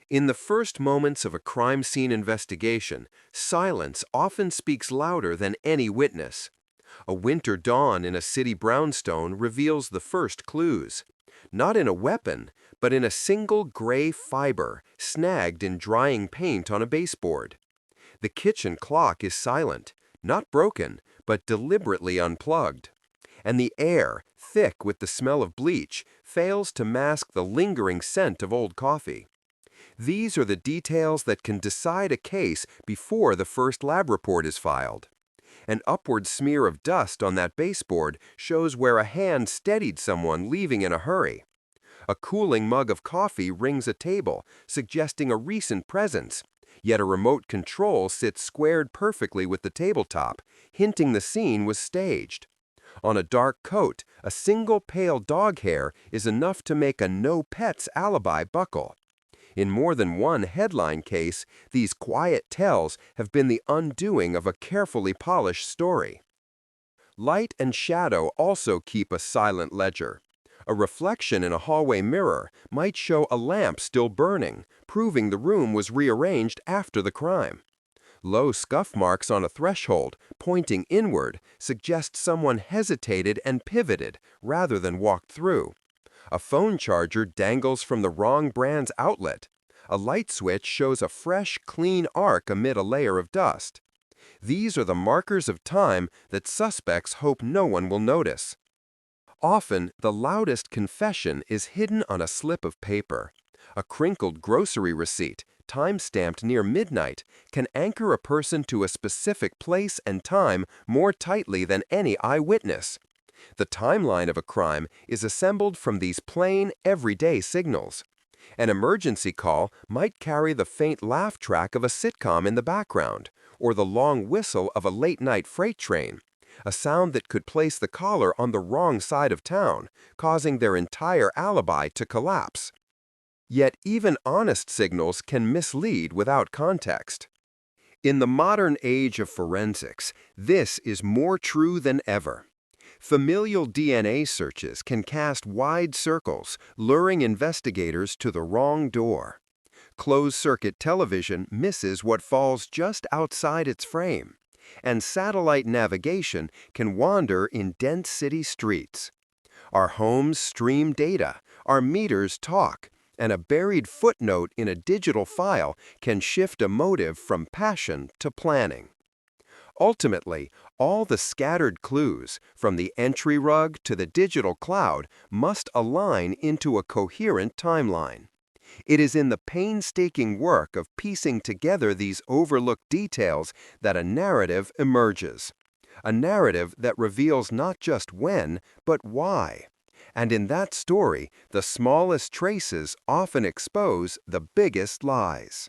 In the first moments of a crime scene investigation, silence often speaks louder than any witness. A winter dawn in a city brownstone reveals the first clues. Not in a weapon, but in a single gray fiber snagged in drying paint on a baseboard. The kitchen clock is silent, not broken, but deliberately unplugged. And the air, thick with the smell of bleach, fails to mask the lingering scent of old coffee. These are the details that can decide a case before the first lab report is filed. An upward smear of dust on that baseboard shows where a hand steadied someone leaving in a hurry. A cooling mug of coffee rings a table, suggesting a recent presence, yet a remote control sits squared perfectly with the tabletop, hinting the scene was staged. On a dark coat, a single pale dog hair is enough to make a no pets alibi buckle. In more than one headline case, these quiet tells have been the undoing of a carefully polished story. Light and shadow also keep a silent ledger. A reflection in a hallway mirror might show a lamp still burning, proving the room was rearranged after the crime. Low scuff marks on a threshold, pointing inward, suggest someone hesitated and pivoted rather than walked through. A phone charger dangles from the wrong brand's outlet. A light switch shows a fresh, clean arc amid a layer of dust. These are the markers of time that suspects hope no one will notice. Often, the loudest confession is hidden on a slip of paper. A crinkled grocery receipt, time-stamped near midnight, can anchor a person to a specific place and time more tightly than any eyewitness. The timeline of a crime is assembled from these plain, everyday signals. An emergency call might carry the faint laugh track of a sitcom in the background, or the long whistle of a late-night freight train, a sound that could place the caller on the wrong side of town, causing their entire alibi to collapse. Yet even honest signals can mislead without context. In the modern age of forensics, this is more true than ever. Familial DNA searches can cast wide circles, luring investigators to the wrong door. Closed-circuit television misses what falls just outside its frame, and satellite navigation can wander in dense city streets. Our homes stream data, our meters talk, and a buried footnote in a digital file can shift a motive from passion to planning. Ultimately, all the scattered clues, from the entry rug to the digital cloud, must align into a coherent timeline. It is in the painstaking work of piecing together these overlooked details that a narrative emerges. A narrative that reveals not just when, but why. And in that story, the smallest traces often expose the biggest lies.